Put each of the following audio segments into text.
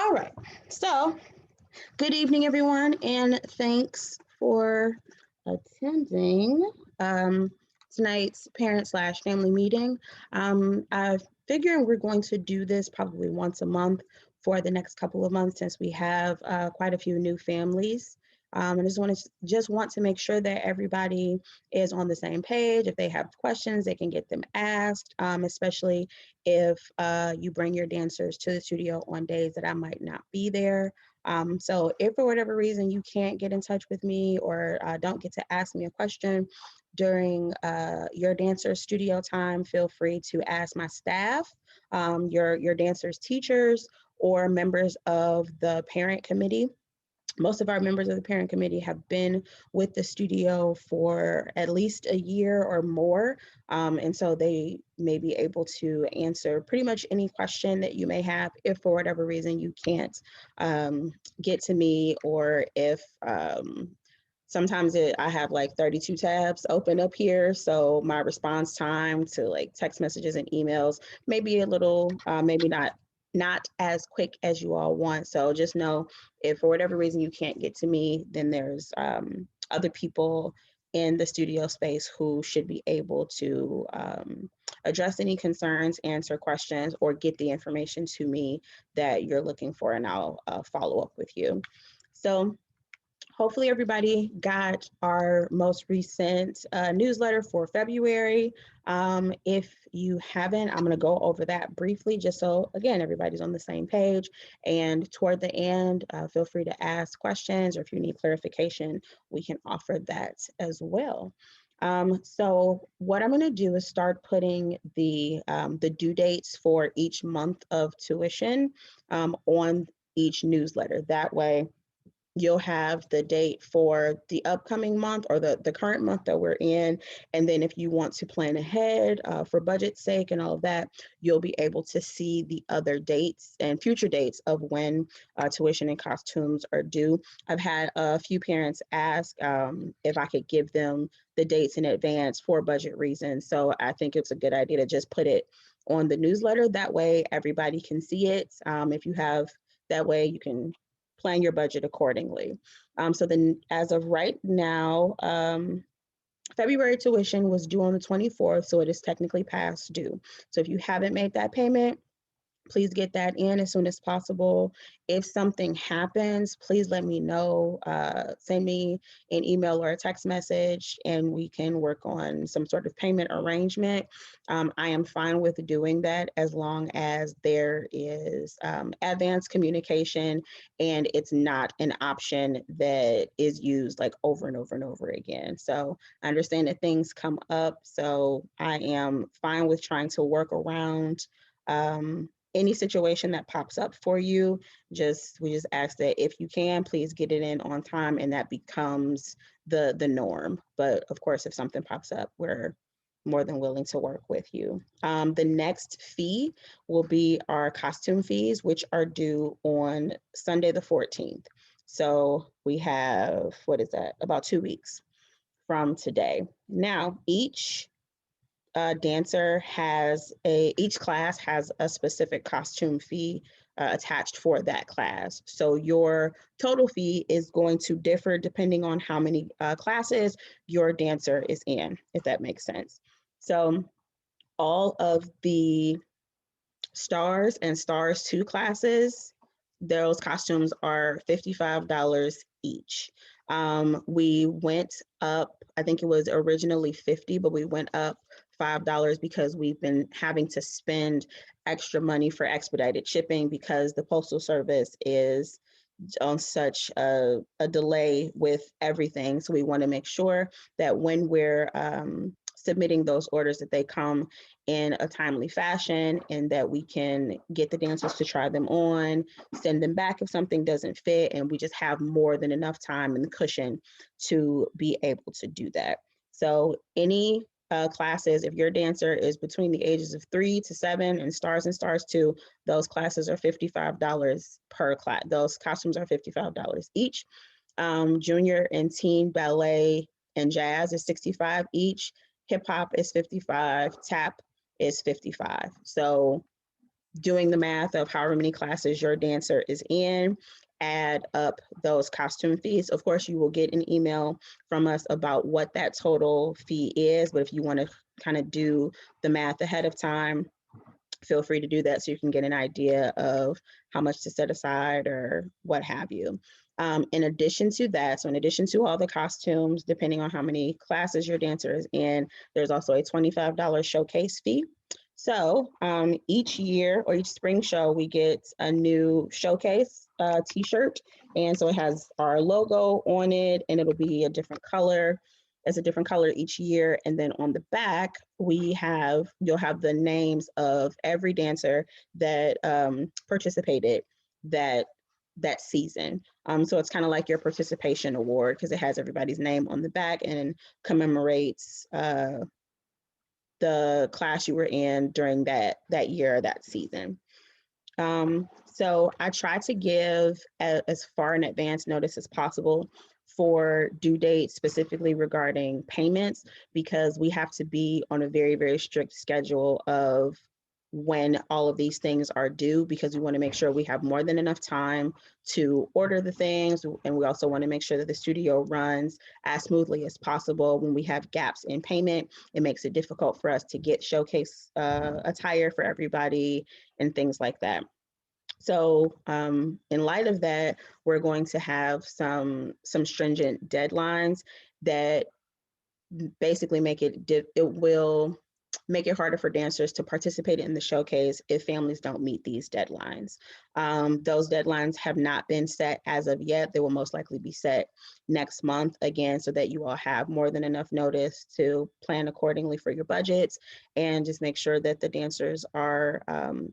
All right. So, good evening, everyone, and thanks for attending um, tonight's parent slash family meeting. I figure we're going to do this probably once a month for the next couple of months since we have quite a few new families. And I just want to make sure that everybody is on the same page. If they have questions, they can get them asked, especially if you bring your dancers to the studio on days that I might not be there. So if for whatever reason you can't get in touch with me or don't get to ask me a question during your dancer studio time, feel free to ask my staff, your dancers, teachers, or members of the parent committee. Most of our members of the parent committee have been with the studio for at least a year or more. And so they may be able to answer pretty much any question that you may have if for whatever reason you can't get to me, or if sometimes I have like 32 tabs open up here. So my response time to like text messages and emails may be a little, maybe not as quick as you all want. So just know if for whatever reason you can't get to me, then there's other people in the studio space who should be able to address any concerns, answer questions, or get the information to me that you're looking for, and I'll follow up with you. So hopefully everybody got our most recent newsletter for February. If you haven't, I'm going to go over that briefly just so, again, everybody's on the same page. And toward the end, feel free to ask questions, or if you need clarification, we can offer that as well. So what I'm going to do is start putting the due dates for each month of tuition on each newsletter. That way, you'll have the date for the upcoming month, or the current month that we're in. And then if you want to plan ahead for budget's sake and all of that, you'll be able to see the other dates and future dates of when tuition and costumes are due. I've had a few parents ask if I could give them the dates in advance for budget reasons. So I think it's a good idea to just put it on the newsletter. That way everybody can see it. If you have, that way you can plan your budget accordingly. So then as of right now, February tuition was due on the 24th, so it is technically past due. So if you haven't made that payment, please get that in as soon as possible. If something happens, please let me know. Send me an email or a text message, and we can work on some sort of payment arrangement. I am fine with doing that as long as there is advanced communication and it's not an option that is used like over and over and over again. So I understand that things come up, so I am fine with trying to work around any situation that pops up for you. We just ask that if you can, please get it in on time, and that becomes the norm. But of course, if something pops up, we're more than willing to work with you. The next fee will be our costume fees, which are due on Sunday the 14th. So we have, what is that, about 2 weeks from today. Now, each class has a specific costume fee attached for that class. So your total fee is going to differ depending on how many classes your dancer is in, if that makes sense. So all of the stars and stars 2 classes, those costumes are $55 each. We went up, I think it was originally 50, but we went up $5 because we've been having to spend extra money for expedited shipping because the Postal Service is on such a delay with everything. So we want to make sure that when we're submitting those orders, that they come in a timely fashion, and that we can get the dancers to try them on, send them back if something doesn't fit, and we just have more than enough time and cushion to be able to do that. So any classes, if your dancer is between the ages of 3 to 7 and Stars 2, those classes are $55 per class. Those costumes are $55 each. Junior and teen ballet and jazz is $65 each. Hip hop is $55. Tap is $55. So doing the math of however many classes your dancer is in, add up those costume fees. Of course, you will get an email from us about what that total fee is, but if you want to kind of do the math ahead of time, feel free to do that so you can get an idea of how much to set aside or what have you. In addition to that, so in addition to all the costumes, depending on how many classes your dancer is in, there's also a $25 showcase fee. So each year or each spring show, we get a new showcase t-shirt. And so it has our logo on it and it'll be a different color. It's a different color each year. And then on the back, you'll have the names of every dancer that participated that season. So it's kind of like your participation award because it has everybody's name on the back and commemorates the class you were in during that year, that season. So I try to give as far in advance notice as possible for due dates, specifically regarding payments, because we have to be on a very, very strict schedule of when all of these things are due, because we want to make sure we have more than enough time to order the things. And we also want to make sure that the studio runs as smoothly as possible. When we have gaps in payment, it makes it difficult for us to get showcase attire for everybody and things like that. So in light of that, we're going to have some stringent deadlines that basically it will make it harder for dancers to participate in the showcase if families don't meet these deadlines. Those deadlines have not been set as of yet. They will most likely be set next month again, so that you all have more than enough notice to plan accordingly for your budgets and just make sure that the dancers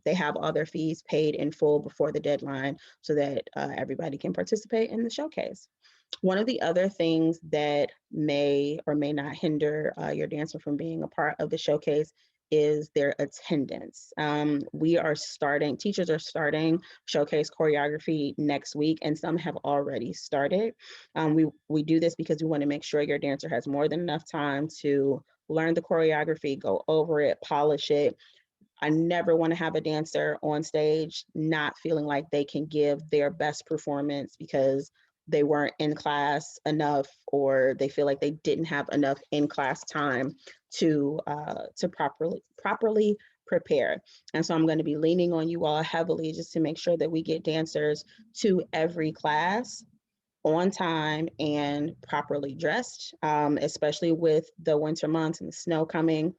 they have all their fees paid in full before the deadline so that everybody can participate in the showcase. One of the other things that may or may not hinder your dancer from being a part of the showcase is their attendance. Teachers are starting showcase choreography next week, and some have already started. We do this because we want to make sure your dancer has more than enough time to learn the choreography, go over it, polish it. I never want to have a dancer on stage not feeling like they can give their best performance because they weren't in class enough or they feel like they didn't have enough in class time to properly prepare. And so I'm going to be leaning on you all heavily just to make sure that we get dancers to every class on time and properly dressed, especially with the winter months and the snow coming.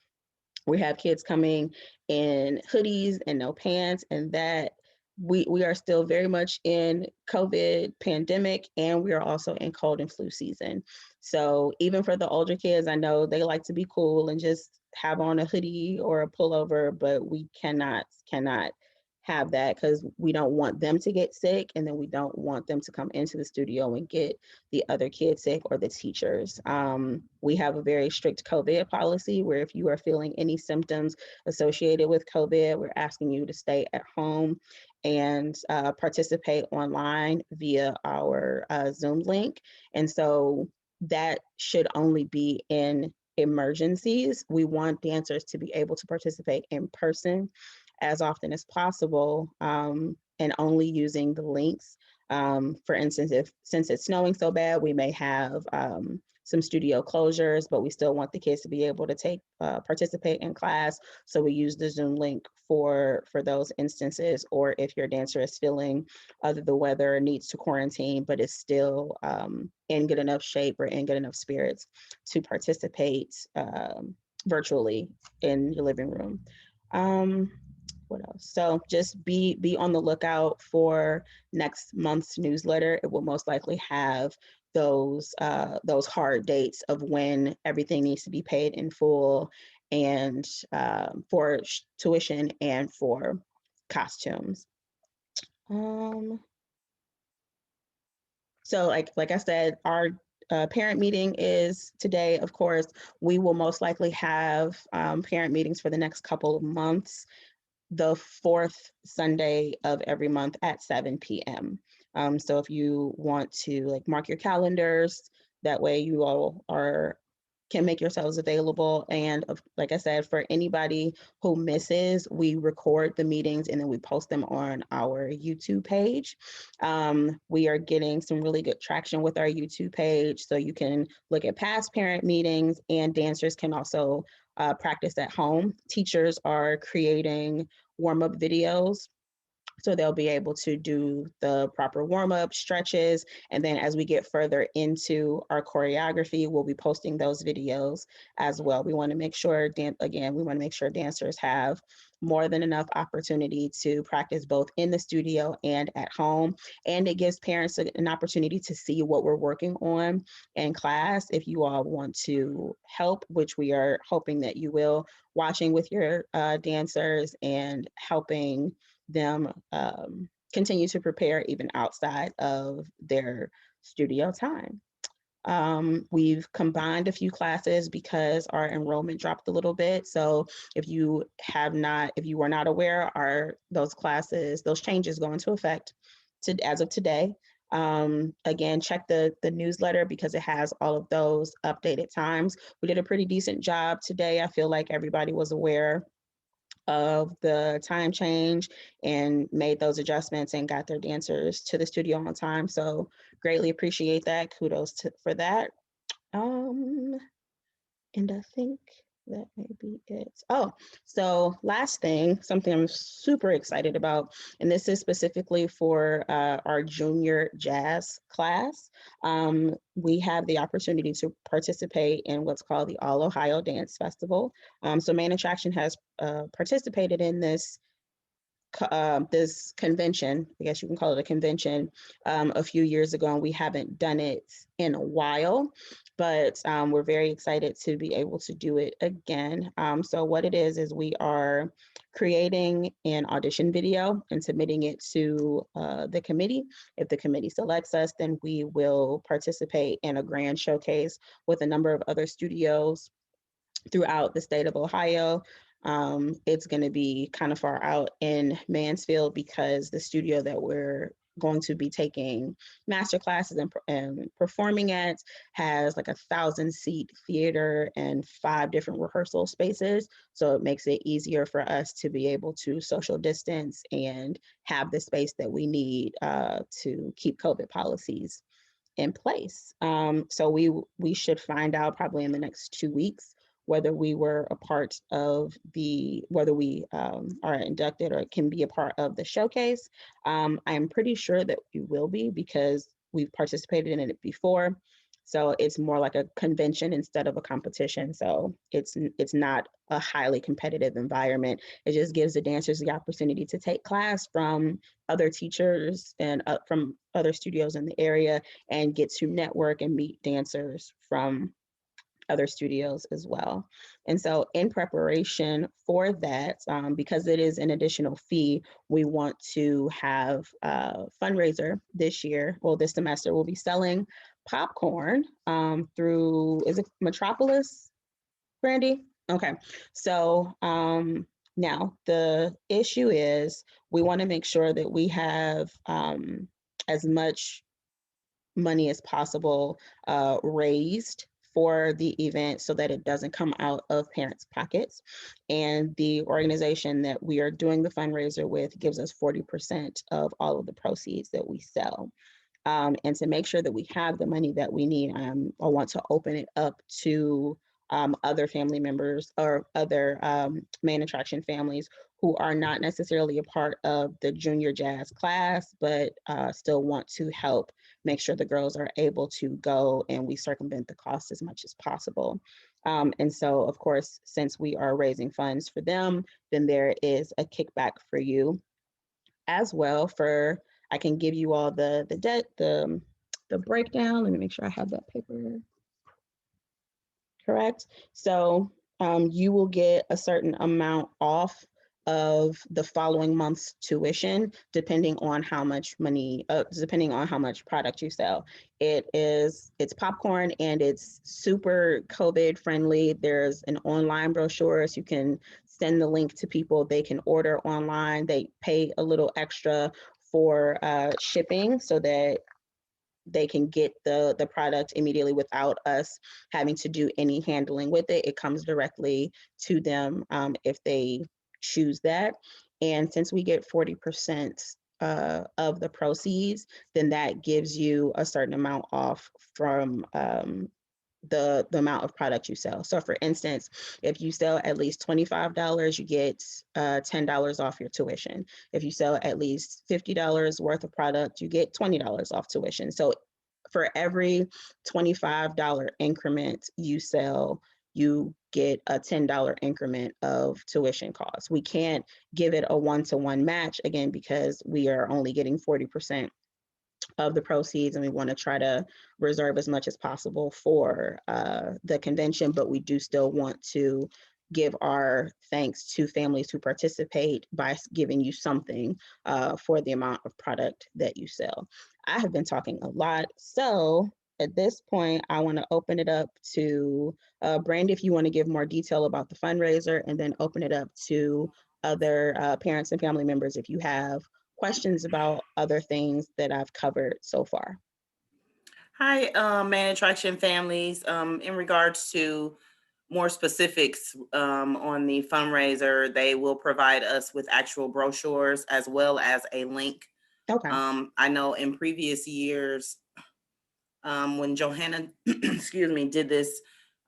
We have kids coming in hoodies and no pants, and that we are still very much in COVID pandemic, and we are also in cold and flu season. So even for the older kids, I know they like to be cool and just have on a hoodie or a pullover, but we cannot have that because we don't want them to get sick, and then we don't want them to come into the studio and get the other kids sick or the teachers. We have a very strict COVID policy where if you are feeling any symptoms associated with COVID, we're asking you to stay at home and participate online via our Zoom link. And so that should only be in emergencies. We want dancers to be able to participate in person as often as possible, and only using the links. For instance, since it's snowing so bad, we may have some studio closures, but we still want the kids to be able to participate in class. So we use the Zoom link for those instances, or if your dancer is feeling under the weather, needs to quarantine, but is still in good enough shape or in good enough spirits to participate virtually in your living room. What else? So just be on the lookout for next month's newsletter. It will most likely have those hard dates of when everything needs to be paid in full, and for tuition and for costumes. So like I said, our parent meeting is today. Of course, we will most likely have parent meetings for the next couple of months, the fourth Sunday of every month at 7 p.m. So if you want to mark your calendars, that way you all are can make yourselves available. And like I said, for anybody who misses, we record the meetings and then we post them on our YouTube page. We are getting some really good traction with our YouTube page. So you can look at past parent meetings, and dancers can also practice at home. Teachers are creating warm-up videos, so they'll be able to do the proper warm-up stretches. And then as we get further into our choreography, we'll be posting those videos as well. We want to make sure, again, we want to make sure dancers have more than enough opportunity to practice both in the studio and at home. And it gives parents an opportunity to see what we're working on in class. If you all want to help, which we are hoping that you will, watching with your dancers and helping them continue to prepare even outside of their studio time. We've combined a few classes because our enrollment dropped a little bit. So if you were not aware, those changes go into effect as of today. Again, check the newsletter because it has all of those updated times. We did a pretty decent job today. I feel like everybody was aware of the time change and made those adjustments and got their dancers to the studio on time. So greatly appreciate that. Kudos for that. And I think that may be it. Oh, so last thing, something I'm super excited about, and this is specifically for our junior jazz class. We have the opportunity to participate in what's called the All Ohio Dance Festival. So Main Attraction has participated in this convention, I guess you can call it a convention, a few years ago, and we haven't done it in a while, but we're very excited to be able to do it again. So what it is we are creating an audition video and submitting it to the committee. If the committee selects us, then we will participate in a grand showcase with a number of other studios throughout the state of Ohio. It's going to be kind of far out in Mansfield because the studio that we're going to be taking master classes and performing at has like 1,000-seat theater and 5 different rehearsal spaces. So it makes it easier for us to be able to social distance and have the space that we need to keep COVID policies in place. So we should find out probably in the next 2 weeks whether we were a part of whether we are inducted or can be a part of the showcase. I'm pretty sure that we will be because we've participated in it before. So it's more like a convention instead of a competition. So it's not a highly competitive environment. It just gives the dancers the opportunity to take class from other teachers and from other studios in the area and get to network and meet dancers from other studios as well. And so in preparation for that, because it is an additional fee, we want to have a fundraiser this year. Well, this semester we'll be selling popcorn through, is it Metropolis, Brandy? Okay, so now the issue is we want to make sure that we have as much money as possible raised for the event so that it doesn't come out of parents' pockets. And the organization that we are doing the fundraiser with gives us 40% of all of the proceeds that we sell. And to make sure that we have the money that we need, I want to open it up to other family members or other Main Attraction families who are not necessarily a part of the junior jazz class, but still want to help make sure the girls are able to go and we circumvent the cost as much as possible. And so, of course, since we are raising funds for them, then there is a kickback for you as well. I can give you all the breakdown. Let me make sure I have that paper correct. So you will get a certain amount off of the following month's tuition, depending on how much product you sell. It's popcorn and it's super COVID friendly. There's an online brochure, so you can send the link to people. They can order online. They pay a little extra for shipping so that they can get the product immediately without us having to do any handling with it. It comes directly to them if they choose that. And since we get 40% of the proceeds, then that gives you a certain amount off from the amount of product you sell. So for instance, if you sell at least $25, you get $10 off your tuition. If you sell at least $50 worth of product, you get $20 off tuition. So for every $25 increment you sell, you get a $10 increment of tuition costs. We can't give it a one-to-one match, again, because we are only getting 40% of the proceeds, and we want to try to reserve as much as possible for the convention, but we do still want to give our thanks to families who participate by giving you something for the amount of product that you sell. I have been talking a lot, so at this point, I want to open it up to Brandy, if you want to give more detail about the fundraiser, and then open it up to other parents and family members if you have questions about other things that I've covered so far. Hi, Man Attraction families. In regards to more specifics on the fundraiser, they will provide us with actual brochures as well as a link. Okay. I know in previous years, when Johanna, excuse me, did this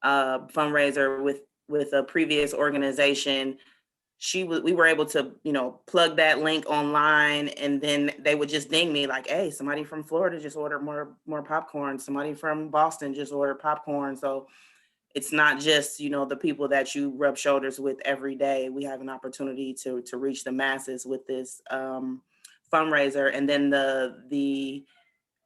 fundraiser with a previous organization, we were able to, plug that link online, and then they would just ding me like, hey, somebody from Florida just ordered more popcorn. Somebody from Boston just ordered popcorn. So it's not just, the people that you rub shoulders with every day. We have an opportunity to reach the masses with this fundraiser. And then the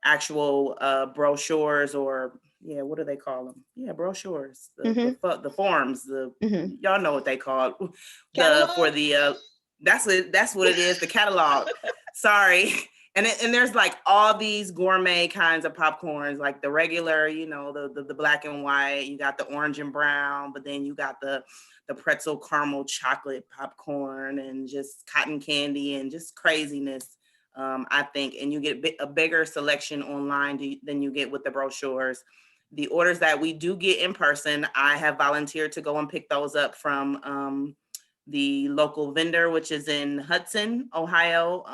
actual brochures, or what do they call them? Yeah, brochures, the forms, y'all know what they call it. For the that's what it is, the catalog. Sorry. And there's like all these gourmet kinds of popcorns, like the regular, the black and white, you got the orange and brown, but then you got the pretzel caramel chocolate popcorn, and just cotton candy, and just craziness. I think, and you get a bigger selection online than you get with the brochures. The orders that we do get in person, I have volunteered to go and pick those up from the local vendor, which is in Hudson, Ohio.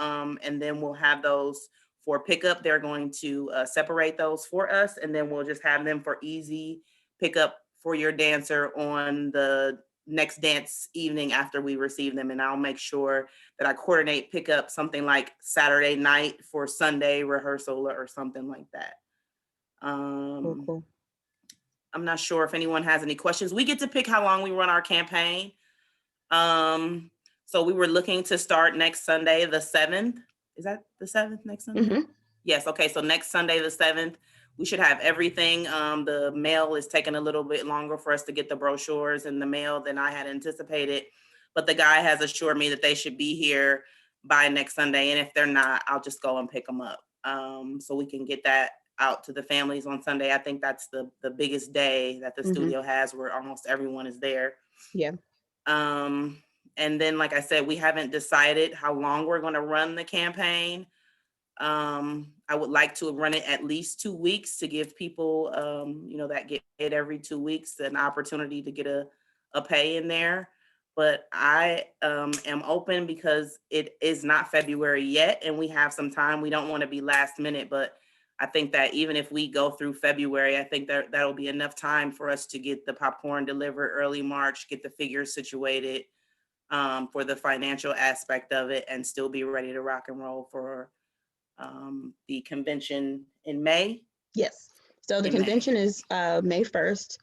And then we'll have those for pickup. They're going to separate those for us, and then we'll just have them for easy pickup for your dancer on the next dance evening after we receive them. And I'll make sure that I coordinate pickup something like Saturday night for Sunday rehearsal or something like that. Cool. I'm not sure if anyone has any questions. We get to pick how long we run our campaign. So we were looking to start next Sunday, the 7th. Is that the 7th next Sunday? Mm-hmm. Yes. Okay. So next Sunday, the 7th, we should have everything. The mail is taking a little bit longer for us to get the brochures in the mail than I had anticipated, but the guy has assured me that they should be here by next Sunday. And if they're not, I'll just go and pick them up. So we can get that out to the families on Sunday. I think that's the biggest day that the studio has, where almost everyone is there. Yeah. And then, like I said, we haven't decided how long we're going to run the campaign. I would like to run it at least 2 weeks to give people, that get paid every 2 weeks, an opportunity to get a pay in there. But I am open because it is not February yet, and we have some time. We don't want to be last minute, but I think that even if we go through February, I think that'll be enough time for us to get the popcorn delivered early March, get the figures situated for the financial aspect of it, and still be ready to rock and roll for the convention in May. Yes. So the convention is May 1st.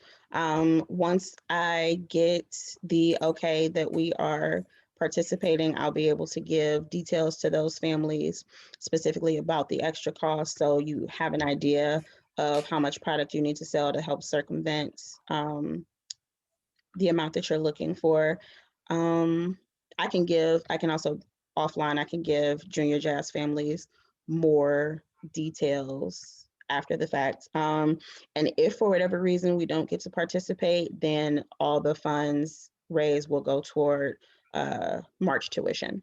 Once I get the okay that we are participating, I'll be able to give details to those families specifically about the extra cost, so you have an idea of how much product you need to sell to help circumvent the amount that you're looking for. I can also offline, I can give junior jazz families more details after the fact. And if for whatever reason we don't get to participate, then all the funds raised will go toward March tuition.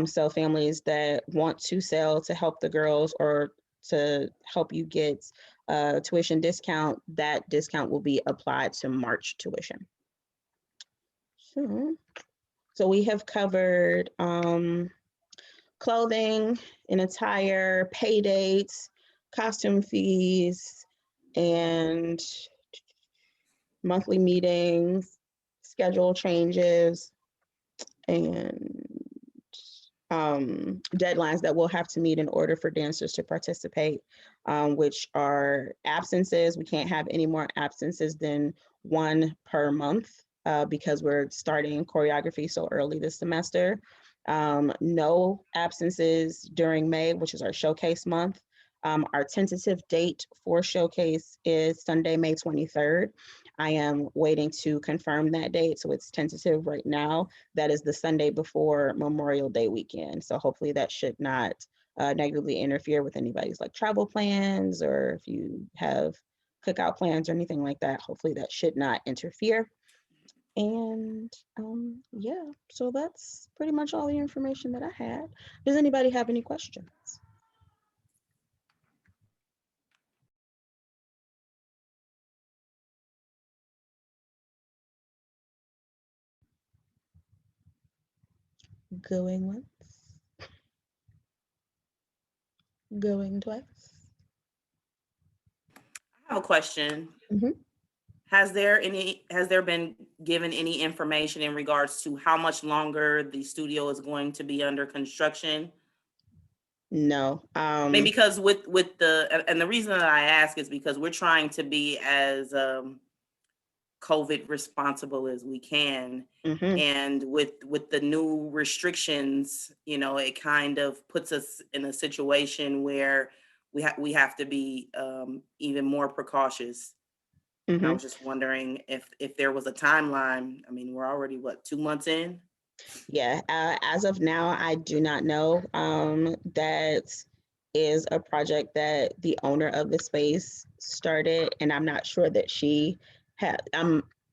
So families that want to sell to help the girls, or to help you get a tuition discount, that discount will be applied to March tuition. So we have covered clothing and attire, pay dates, costume fees, and monthly meetings, schedule changes, and deadlines that we'll have to meet in order for dancers to participate, which are absences. We can't have any more absences than 1 per month because we're starting choreography so early this semester. No absences during May, which is our showcase month. Our tentative date for showcase is Sunday, May 23rd. I am waiting to confirm that date, so it's tentative right now. That is the Sunday before Memorial Day weekend. So hopefully that should not negatively interfere with anybody's like travel plans, or if you have cookout plans or anything like that, hopefully that should not interfere. And yeah, so that's pretty much all the information that I had. Does anybody have any questions? Going once, going twice. I have a question. Mhm. Has there been given any information in regards to how much longer the studio is going to be under construction? No. I mean, because with the reason that I ask is because we're trying to be as COVID responsible as we can. Mhm. And with the new restrictions, you know, it kind of puts us in a situation where we have to be even more precautious. And I Mhm. was just wondering if there was a timeline. I mean, we're already what, 2 months in? Yeah, as of now, I do not know. That is a project that the owner of the space started, and I'm not sure that she had.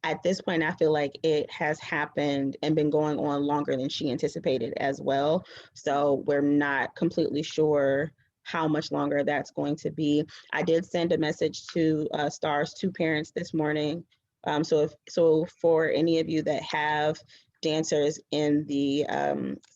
At this point, I feel like it has happened and been going on longer than she anticipated as well. So we're not completely sure how much longer that's going to be. I did send a message to STAR's 2 parents this morning. So for any of you that have dancers in the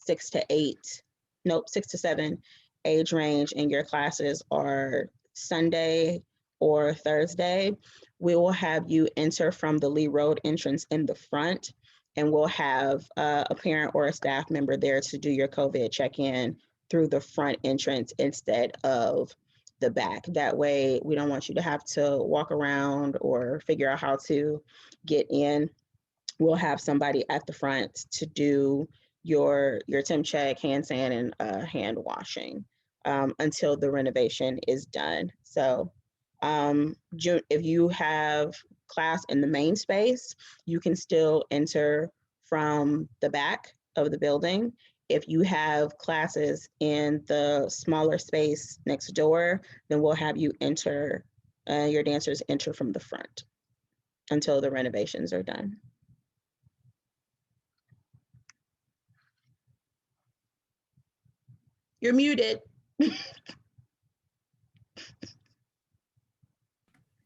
6 to 8, nope, 6 to 7 age range, and your classes are Sunday or Thursday, we will have you enter from the Lee Road entrance in the front, and we'll have a parent or a staff member there to do your COVID check-in through the front entrance instead of the back. That way, we don't want you to have to walk around or figure out how to get in. We'll have somebody at the front to do your temp check, hand sand, and hand washing until the renovation is done. So if you have class in the main space, you can still enter from the back of the building. If you have classes in the smaller space next door, then we'll have you enter, your dancers enter from the front until the renovations are done. You're muted.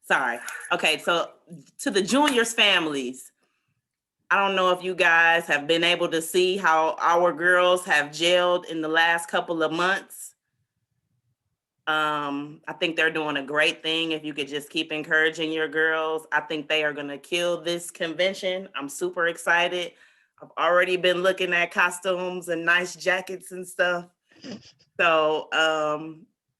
Sorry. Okay, so to the juniors families, I don't know if you guys have been able to see how our girls have gelled in the last couple of months. I think they're doing a great thing. If you could just keep encouraging your girls, I think they are going to kill this convention. I'm super excited. I've already been looking at costumes and nice jackets and stuff. So,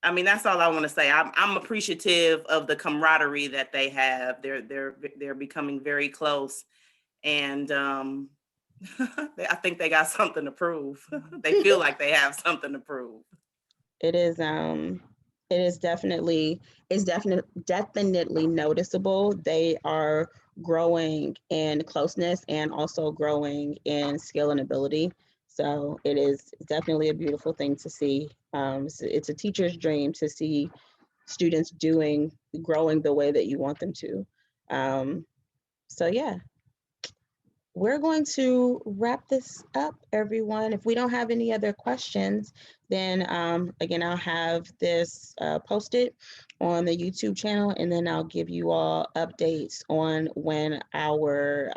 I mean, that's all I want to say. I'm appreciative of the camaraderie that they have. They're becoming very close, and I think they got something to prove. They feel like they have something to prove. It is definitely, definitely noticeable. They are growing in closeness and also growing in skill and ability. So it is definitely a beautiful thing to see. It's a teacher's dream to see students growing the way that you want them to. So yeah, we're going to wrap this up, everyone. If we don't have any other questions, then again, I'll have this posted on the YouTube channel, and then I'll give you all updates on when our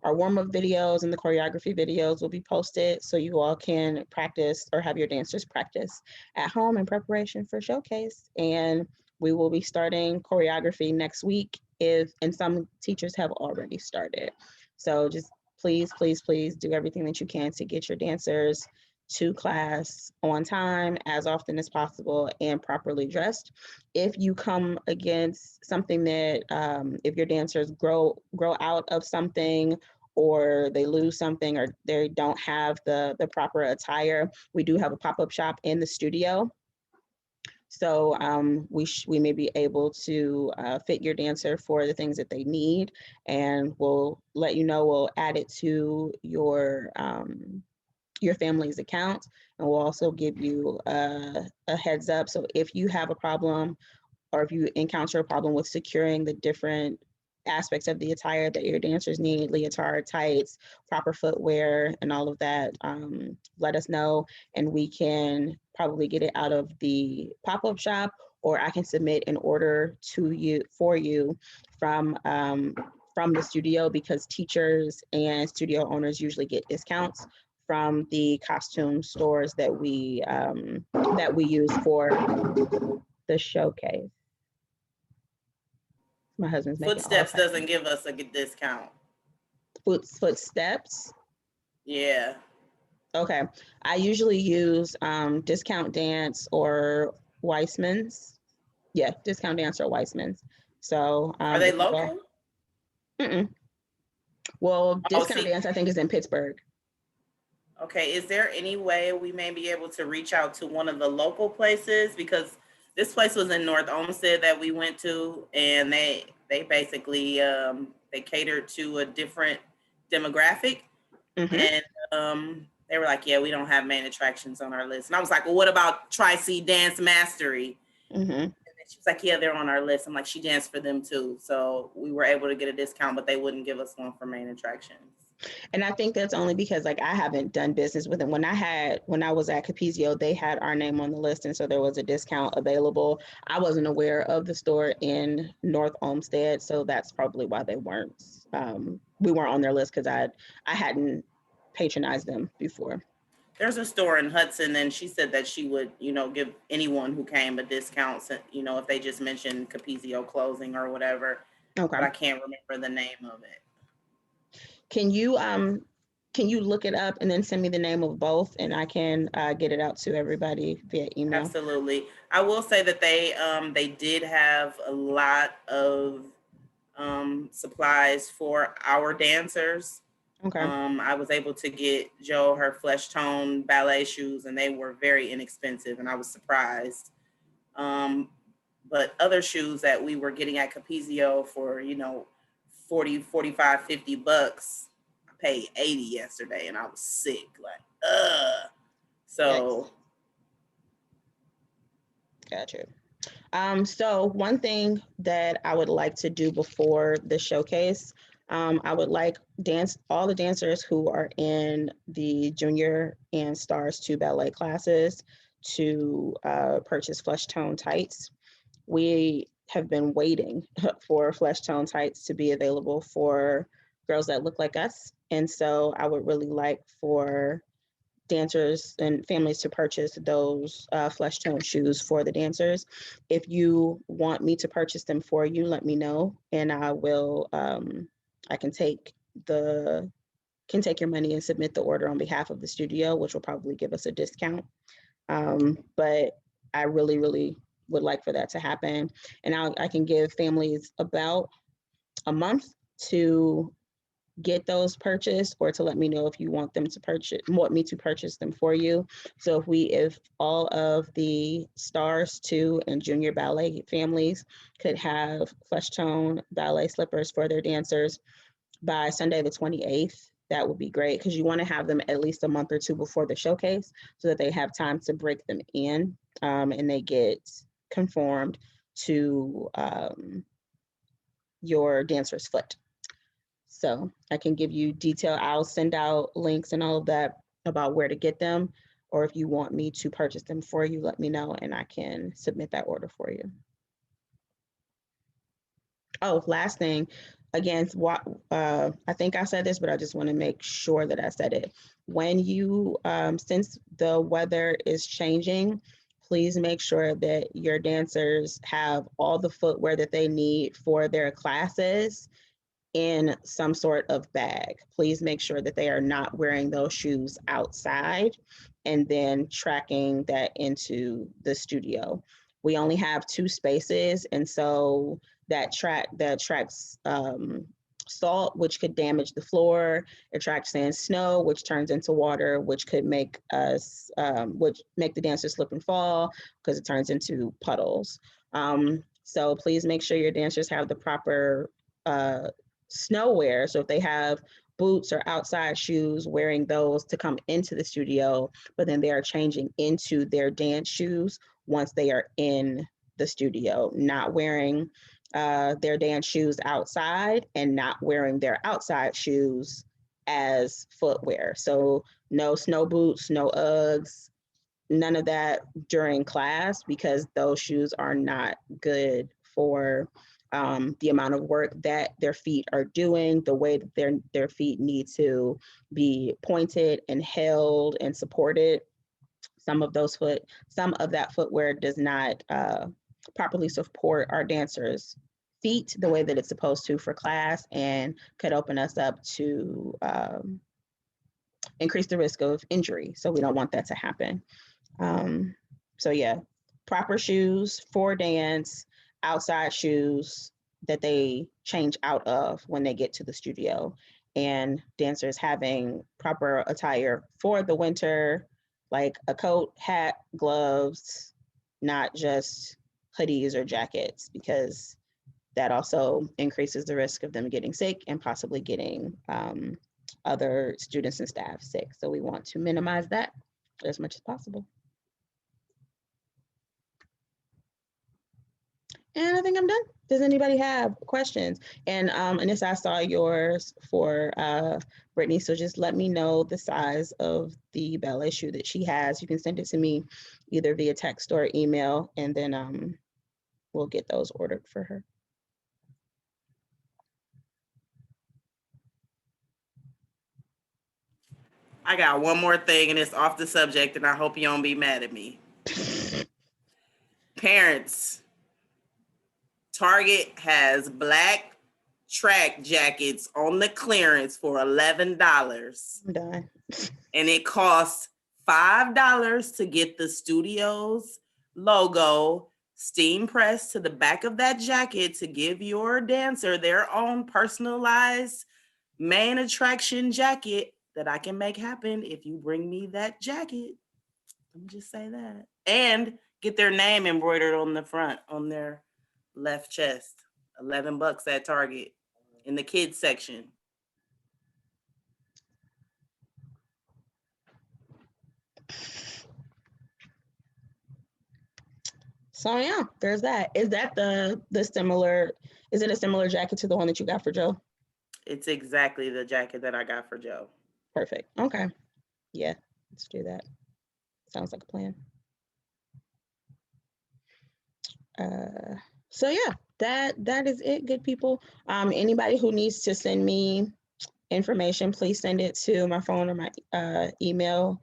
warm-up videos and the choreography videos will be posted, so you all can practice or have your dancers practice at home in preparation for Showcase. And we will be starting choreography next week, and some teachers have already started. So just please, please, please do everything that you can to get your dancers to class on time, as often as possible, and properly dressed. If you come against something that, if your dancers grow out of something, or they lose something, or they don't have the proper attire, we do have a pop-up shop in the studio. So we may be able to fit your dancer for the things that they need, and we'll let you know. We'll add it to your family's account, and we'll also give you a heads up. So if you have a problem, or if you encounter a problem with securing the different aspects of the attire that your dancers need, leotard, tights, proper footwear, and all of that, let us know, and we can probably get it out of the pop-up shop, or I can submit an order to you from the studio, because teachers and studio owners usually get discounts from the costume stores that we use for the Showcase. My husband's making Footsteps doesn't give us a good discount. Footsteps? Yeah. Okay. I usually use Discount Dance or Weissman's. Yeah, Discount Dance or Weissman's. So are they local? Well, Discount Dance, I think, is in Pittsburgh. Okay, is there any way we may be able to reach out to one of the local places? Because this place was in North Olmsted that we went to, and they basically they catered to a different demographic. And they were like, yeah, we don't have main attractions on our list. And I was like, well, what about Tri-C Dance Mastery? And then she was like, yeah, they're on our list. I'm like, she danced for them too. So we were able to get a discount, but they wouldn't give us one for main attractions. And I think that's only because, like, I haven't done business with them. When I was at Capezio, they had our name on the list, and so there was a discount available. I wasn't aware of the store in North Olmsted, so that's probably why they weren't. We weren't on their list, because I hadn't patronized them before. There's a store in Hudson, and she said that she would, give anyone who came a discount, if they just mentioned Capezio closing or whatever. Okay. But I can't remember the name of it. Can you look it up and then send me the name of both, and I can get it out to everybody via email? Absolutely. I will say that they did have a lot of supplies for our dancers. Okay. I was able to get Jo her flesh tone ballet shoes, and they were very inexpensive, and I was surprised. But other shoes that we were getting at Capezio for, $40, $45, $50, I paid $80 yesterday, and I was sick. Like, So. Gotcha. So one thing that I would like to do before the Showcase, I would like all the dancers who are in the junior and stars 2 ballet classes to purchase flesh tone tights. We have been waiting for flesh tone tights to be available for girls that look like us. And so I would really like for dancers and families to purchase those flesh tone shoes for the dancers. If you want me to purchase them for you, let me know, and I will, I can take your money and submit the order on behalf of the studio, which will probably give us a discount. But I really, really would like for that to happen. And I can give families about a month to get those purchased, or to let me know if you want me to purchase them for you. So if all of the stars 2 and junior ballet families could have flesh tone ballet slippers for their dancers by Sunday the 28th, that would be great, because you want to have them at least a month or 2 before the Showcase, so that they have time to break them in, and they get conformed to your dancer's foot. So I can give you detail. I'll send out links and all of that about where to get them. Or if you want me to purchase them for you, let me know and I can submit that order for you. Oh, last thing, again, what I think I said this, but I just want to make sure that I said it. When you, since the weather is changing, please make sure that your dancers have all the footwear that they need for their classes in some sort of bag. Please make sure that they are not wearing those shoes outside and then tracking that into the studio. We only have 2 spaces, and so that tracks salt, which could damage the floor. It tracks in snow, which turns into water, which could make us, which make the dancers slip and fall because it turns into puddles. So please make sure your dancers have the proper snow wear. So if they have boots or outside shoes, wearing those to come into the studio, but then they are changing into their dance shoes once they are in the studio, not wearing their dance shoes outside and not wearing their outside shoes as footwear. So no snow boots, no Uggs, none of that during class, because those shoes are not good for the amount of work that their feet are doing, the way that their feet need to be pointed and held and supported. Some of that footwear does not properly support our dancers' feet the way that it's supposed to for class, and could open us up to increase the risk of injury. So we don't want that to happen. So yeah, proper shoes for dance, outside shoes that they change out of when they get to the studio, and dancers having proper attire for the winter, like a coat, hat, gloves, not just hoodies or jackets, because that also increases the risk of them getting sick and possibly getting other students and staff sick. So we want to minimize that as much as possible. And I think I'm done. Does anybody have questions? And Anissa, I saw yours for Brittany, so just let me know the size of the ballet shoe that she has. You can send it to me either via text or email, and then we'll get those ordered for her. I got one more thing, and it's off the subject, and I hope you don't be mad at me. Parents, Target has black track jackets on the clearance for $11. I'm done. And it costs $5 to get the studio's logo steam pressed to the back of that jacket to give your dancer their own personalized main attraction jacket that I can make happen if you bring me that jacket. Let me just say that. And get their name embroidered on the front, on their left chest. $11 at Target in the kids section. So yeah, there's that. Is that the similar? Is it a similar jacket to the one that you got for Joe? It's exactly the jacket that I got for Joe. Perfect. Okay. Yeah, let's do that. Sounds like a plan. So yeah, that is it, good people. Anybody who needs to send me information, please send it to my phone or my email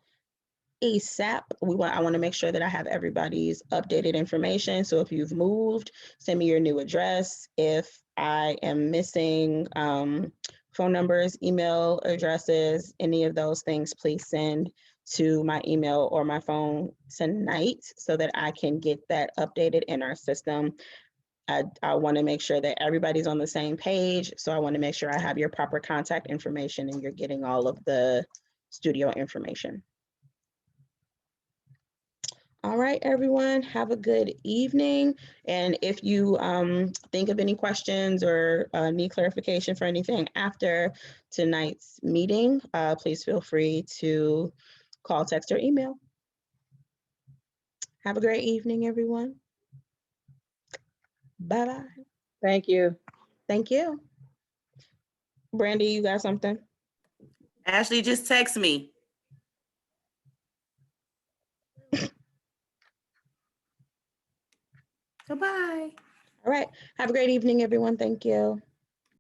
ASAP. I want to make sure that I have everybody's updated information. So if you've moved, send me your new address. If I am missing phone numbers, email addresses, any of those things, please send to my email or my phone tonight so that I can get that updated in our system. I want to make sure that everybody's on the same page. So I want to make sure I have your proper contact information and you're getting all of the studio information. All right, everyone, have a good evening. And if you think of any questions or need clarification for anything after tonight's meeting, please feel free to call, text, or email. Have a great evening, everyone. Bye-bye. Thank you. Thank you. Brandy, you got something? Ashley, just text me. Goodbye. All right. Have a great evening, everyone. Thank you.